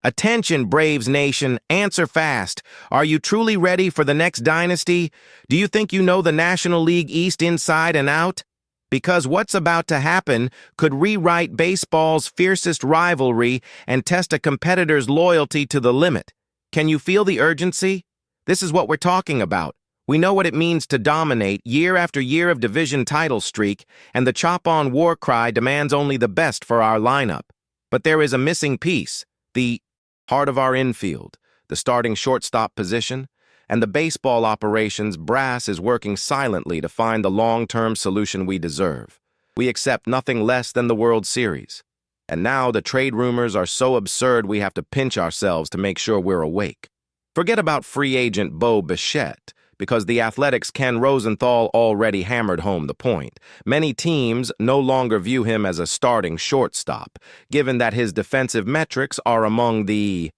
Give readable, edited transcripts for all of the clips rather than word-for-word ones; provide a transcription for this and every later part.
Attention, Braves Nation, answer fast. Are you truly ready for the next dynasty? Do you think you know the National League East inside and out? Because what's about to happen could rewrite baseball's fiercest rivalry and test a competitor's loyalty to the limit. Can you feel the urgency? This is what we're talking about. We know what it means to dominate year after year of division title streak, and the chop-on war cry demands only the best for our lineup. But there is a missing piece, the heart of our infield, the starting shortstop position, and the baseball operations brass is working silently to find the long-term solution we deserve. We accept nothing less than the World Series. And now the trade rumors are so absurd we have to pinch ourselves to make sure we're awake. Forget about free agent Bo Bichette, because the Athletics' Ken Rosenthal already hammered home the point. Many teams no longer view him as a starting shortstop, given that his defensive metrics are among the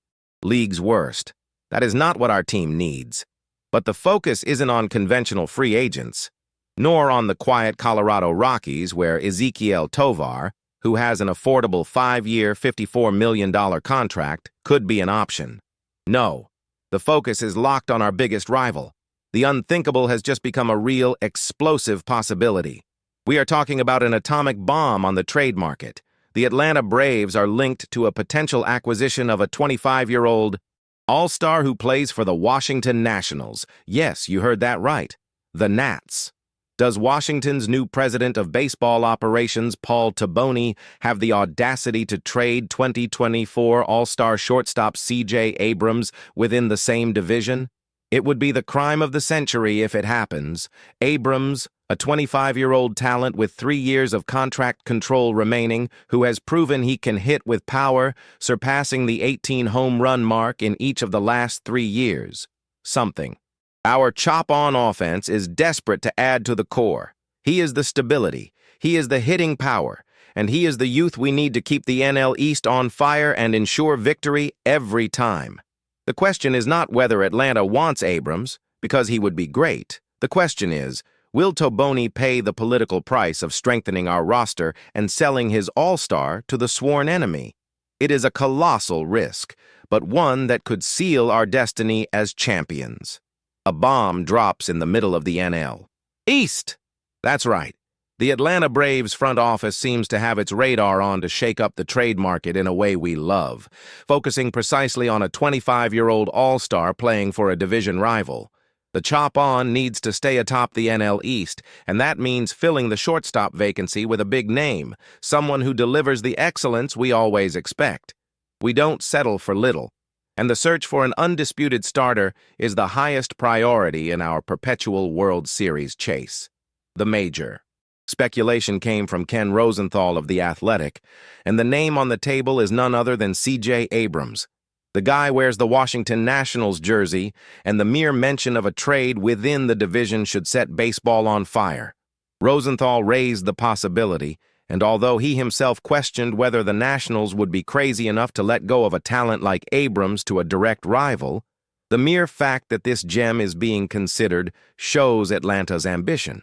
league's worst. That is not what our team needs. But the focus isn't on conventional free agents, nor on the quiet Colorado Rockies where Ezequiel Tovar, who has an affordable 5-year, $54 million contract, could be an option. No, the focus is locked on our biggest rival. The unthinkable has just become a real, explosive possibility. We are talking about an atomic bomb on the trade market. The Atlanta Braves are linked to a potential acquisition of a 25-year-old all-star who plays for the Washington Nationals. Yes, you heard that right. The Nats. Does Washington's new president of baseball operations, Paul Taboni, have the audacity to trade 2024 all-star shortstop C.J. Abrams within the same division? It would be the crime of the century if it happens. Abrams, a 25-year-old talent with 3 years of contract control remaining, who has proven he can hit with power, surpassing the 18 home run mark in each of the last 3 years. Something. Our chop-on offense is desperate to add to the core. He is the stability, he is the hitting power, and he is the youth we need to keep the NL East on fire and ensure victory every time. The question is not whether Atlanta wants Abrams, because he would be great. The question is, will Taboni pay the political price of strengthening our roster and selling his all-star to the sworn enemy? It is a colossal risk, but one that could seal our destiny as champions. A bomb drops in the middle of the NL East. That's right. The Atlanta Braves front office seems to have its radar on to shake up the trade market in a way we love, focusing precisely on a 25-year-old all-star playing for a division rival. The chop-on needs to stay atop the NL East, and that means filling the shortstop vacancy with a big name, someone who delivers the excellence we always expect. We don't settle for little, and the search for an undisputed starter is the highest priority in our perpetual World Series chase. The major. Speculation came from Ken Rosenthal of The Athletic, and the name on the table is none other than C.J. Abrams. The guy wears the Washington Nationals jersey, and the mere mention of a trade within the division should set baseball on fire. Rosenthal raised the possibility, and although he himself questioned whether the Nationals would be crazy enough to let go of a talent like Abrams to a direct rival, the mere fact that this gem is being considered shows Atlanta's ambition.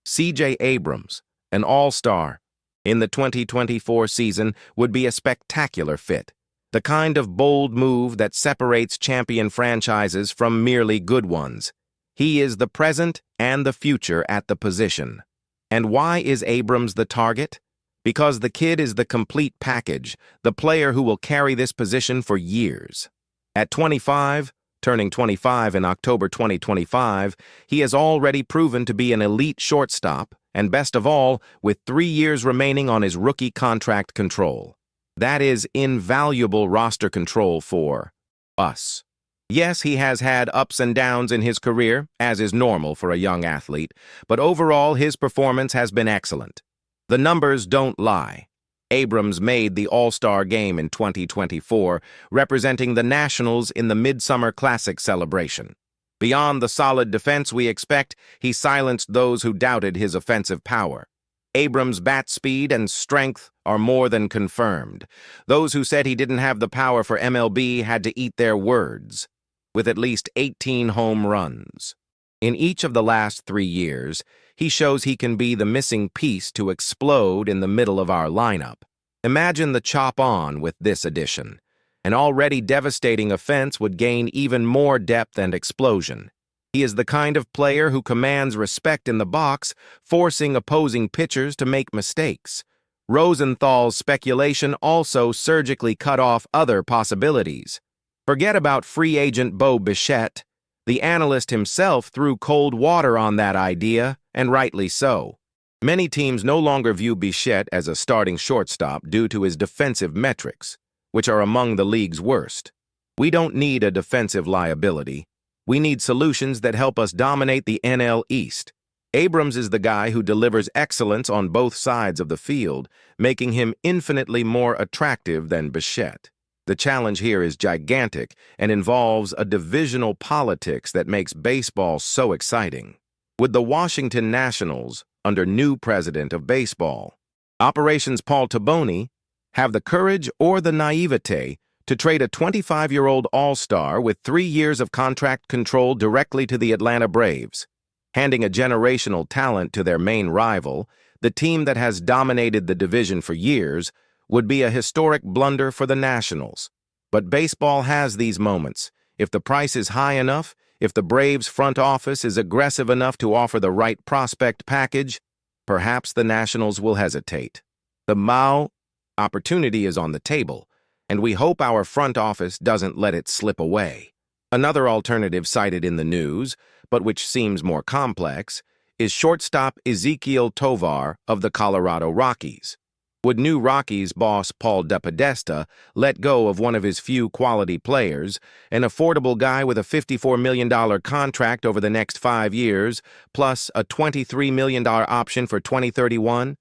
C.J. Abrams, an all-star, in the 2024 season would be a spectacular fit, the kind of bold move that separates champion franchises from merely good ones. He is the present and the future at the position. And why is Abrams the target? Because the kid is the complete package, the player who will carry this position for years. At 25, turning 25 in October 2025, he has already proven to be an elite shortstop, and best of all, with 3 years remaining on his rookie contract control. That is invaluable roster control for us. Yes, he has had ups and downs in his career, as is normal for a young athlete, but overall his performance has been excellent. The numbers don't lie. Abrams made the All-Star game in 2024, representing the Nationals in the Midsummer Classic celebration. Beyond the solid defense we expect, he silenced those who doubted his offensive power. Abrams' bat speed and strength are more than confirmed. Those who said he didn't have the power for MLB had to eat their words, with at least 18 home runs. In each of the last 3 years, he shows he can be the missing piece to explode in the middle of our lineup. Imagine the chop-on with this addition. An already devastating offense would gain even more depth and explosion. He is the kind of player who commands respect in the box, forcing opposing pitchers to make mistakes. Rosenthal's speculation also surgically cut off other possibilities. Forget about free agent Bo Bichette. The analyst himself threw cold water on that idea, and rightly so. Many teams no longer view Bichette as a starting shortstop due to his defensive metrics, which are among the league's worst. We don't need a defensive liability. We need solutions that help us dominate the NL East. Abrams is the guy who delivers excellence on both sides of the field, making him infinitely more attractive than Bichette. The challenge here is gigantic and involves a divisional politics that makes baseball so exciting. With the Washington Nationals, under new president of baseball, Operations Paul Taboni, have the courage or the naivete to trade a 25-year-old all-star with 3 years of contract control directly to the Atlanta Braves, handing a generational talent to their main rival, the team that has dominated the division for years, would be a historic blunder for the Nationals. But baseball has these moments. If the price is high enough, if the Braves front office is aggressive enough to offer the right prospect package, perhaps the Nationals will hesitate. The Mao opportunity is on the table, and we hope our front office doesn't let it slip away. Another alternative cited in the news, but which seems more complex, is shortstop Ezequiel Tovar of the Colorado Rockies. Would new Rockies boss Paul DePodesta let go of one of his few quality players, an affordable guy with a $54 million contract over the next 5 years, plus a $23 million option for 2031?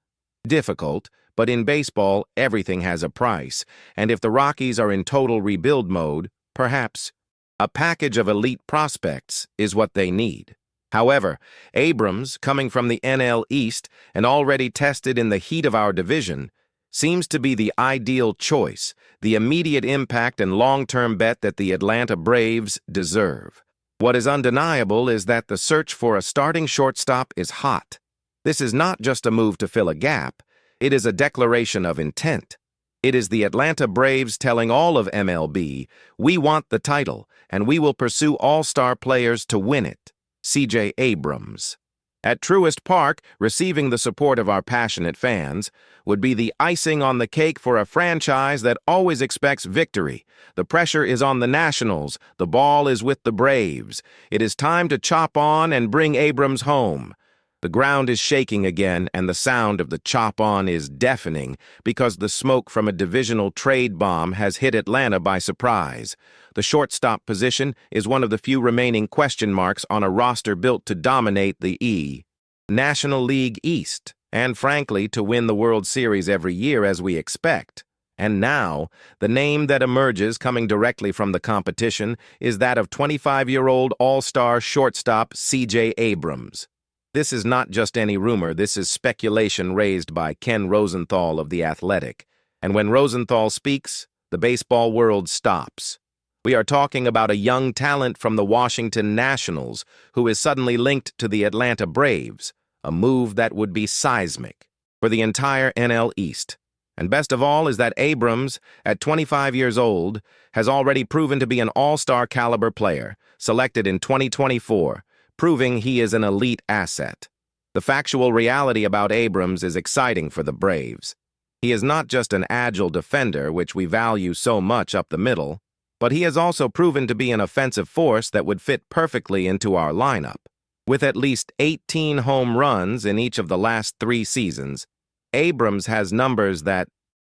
Difficult, but in baseball, everything has a price, and if the Rockies are in total rebuild mode, perhaps a package of elite prospects is what they need. However, Abrams, coming from the NL East and already tested in the heat of our division, seems to be the ideal choice, the immediate impact and long-term bet that the Atlanta Braves deserve. What is undeniable is that the search for a starting shortstop is hot. This is not just a move to fill a gap. It is a declaration of intent. It is the Atlanta Braves telling all of MLB, we want the title, and we will pursue all-star players to win it. C.J. Abrams. At Truist Park, receiving the support of our passionate fans would be the icing on the cake for a franchise that always expects victory. The pressure is on the Nationals. The ball is with the Braves. It is time to chop on and bring Abrams home. The ground is shaking again, and the sound of the chop-on is deafening because the smoke from a divisional trade bomb has hit Atlanta by surprise. The shortstop position is one of the few remaining question marks on a roster built to dominate the National League East, and frankly, to win the World Series every year as we expect. And now, the name that emerges coming directly from the competition is that of 25-year-old all-star shortstop C.J. Abrams. This is not just any rumor, this is speculation raised by Ken Rosenthal of The Athletic. And when Rosenthal speaks, the baseball world stops. We are talking about a young talent from the Washington Nationals who is suddenly linked to the Atlanta Braves, a move that would be seismic for the entire NL East. And best of all is that Abrams, at 25 years old, has already proven to be an all-star caliber player, selected in 2024, proving he is an elite asset. The factual reality about Abrams is exciting for the Braves. He is not just an agile defender, which we value so much up the middle, but he has also proven to be an offensive force that would fit perfectly into our lineup. With at least 18 home runs in each of the last 3 seasons, Abrams has numbers that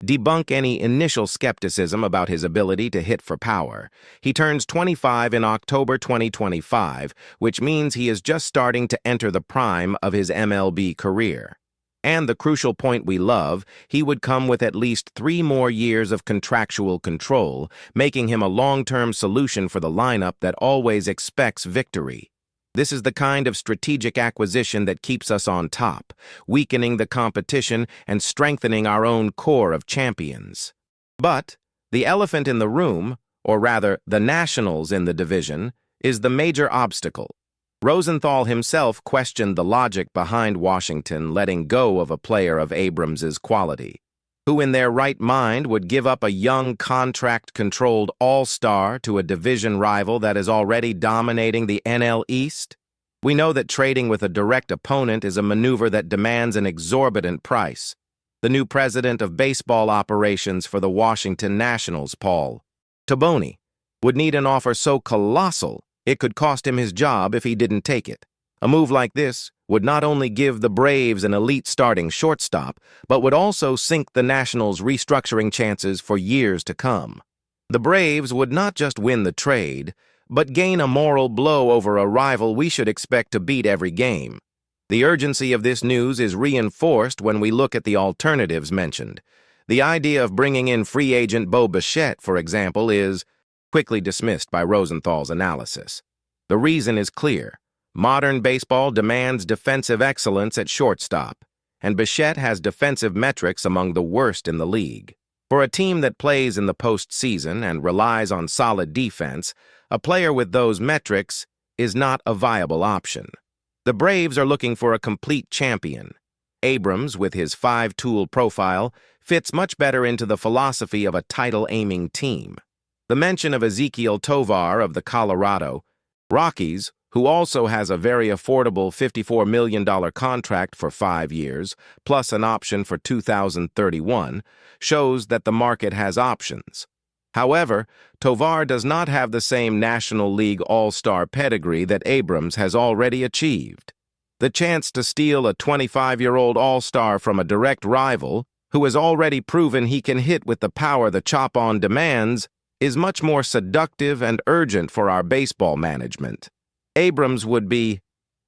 debunk any initial skepticism about his ability to hit for power. He turns 25 in October 2025, which means he is just starting to enter the prime of his MLB career. And the crucial point we love, he would come with at least 3 more years of contractual control, making him a long-term solution for the lineup that always expects victory. This is the kind of strategic acquisition that keeps us on top, weakening the competition and strengthening our own core of champions. But the elephant in the room, or rather the Nationals in the division, is the major obstacle. Rosenthal himself questioned the logic behind Washington letting go of a player of Abrams's quality. Who in their right mind would give up a young, contract-controlled all-star to a division rival that is already dominating the NL East? We know that trading with a direct opponent is a maneuver that demands an exorbitant price. The new president of baseball operations for the Washington Nationals, Paul Toboni, would need an offer so colossal it could cost him his job if he didn't take it. A move like this would not only give the Braves an elite starting shortstop, but would also sink the Nationals' restructuring chances for years to come. The Braves would not just win the trade, but gain a moral blow over a rival we should expect to beat every game. The urgency of this news is reinforced when we look at the alternatives mentioned. The idea of bringing in free agent Bo Bichette, for example, is quickly dismissed by Rosenthal's analysis. The reason is clear. Modern baseball demands defensive excellence at shortstop, and Bichette has defensive metrics among the worst in the league. For a team that plays in the postseason and relies on solid defense, a player with those metrics is not a viable option. The Braves are looking for a complete champion. Abrams, with his five-tool profile, fits much better into the philosophy of a title-aiming team. The mention of Ezequiel Tovar of the Colorado Rockies, who also has a very affordable $54 million contract for 5 years, plus an option for 2031, shows that the market has options. However, Tovar does not have the same National League All-Star pedigree that Abrams has already achieved. The chance to steal a 25-year-old All-Star from a direct rival, who has already proven he can hit with the power the chop-on demands, is much more seductive and urgent for our baseball management. Abrams would be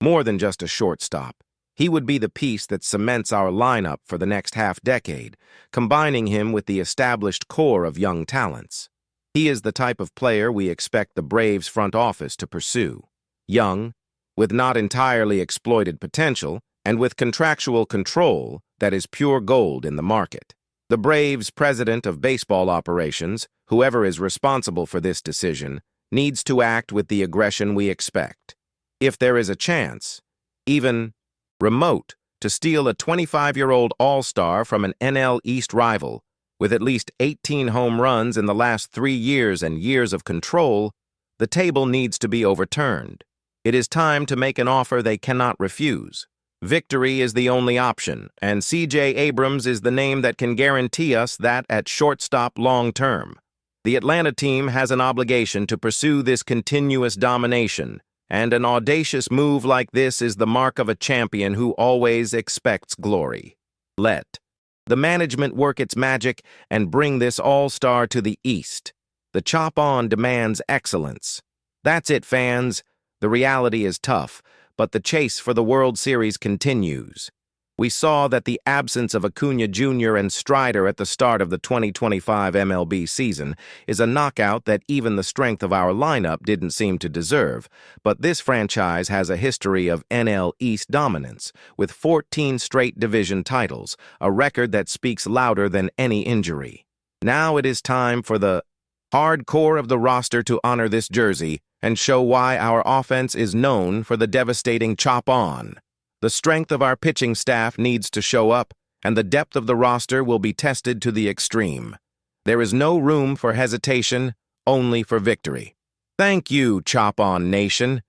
more than just a shortstop. He would be the piece that cements our lineup for the next half-decade, combining him with the established core of young talents. He is the type of player we expect the Braves front office to pursue. Young, with not entirely exploited potential, and with contractual control that is pure gold in the market. The Braves' president of baseball operations, whoever is responsible for this decision, needs to act with the aggression we expect. If there is a chance, even remote, to steal a 25-year-old all-star from an NL East rival, with at least 18 home runs in the last 3 years and years of control, the table needs to be overturned. It is time to make an offer they cannot refuse. Victory is the only option, and C.J. Abrams is the name that can guarantee us that at shortstop long-term. The Atlanta team has an obligation to pursue this continuous domination, and an audacious move like this is the mark of a champion who always expects glory. Let the management work its magic and bring this all-star to the East. The chop-on demands excellence. That's it, fans. The reality is tough, but the chase for the World Series continues. We saw that the absence of Acuna Jr. and Strider at the start of the 2025 MLB season is a knockout that even the strength of our lineup didn't seem to deserve, but this franchise has a history of NL East dominance, with 14 straight division titles, a record that speaks louder than any injury. Now it is time for the hardcore of the roster to honor this jersey and show why our offense is known for the devastating chop-on. The strength of our pitching staff needs to show up, and the depth of the roster will be tested to the extreme. There is no room for hesitation, only for victory. Thank you, Chop-On Nation.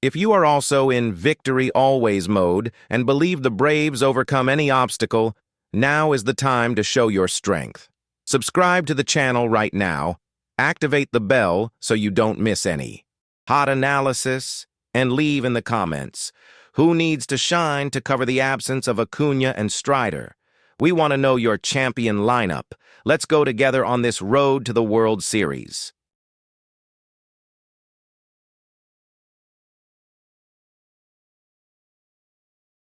If you are also in victory always mode and believe the Braves overcome any obstacle, now is the time to show your strength. Subscribe to the channel right now, activate the bell so you don't miss any hot analysis, and leave in the comments who needs to shine to cover the absence of Acuna and Strider. We want to know your champion lineup. Let's go together on this road to the World Series.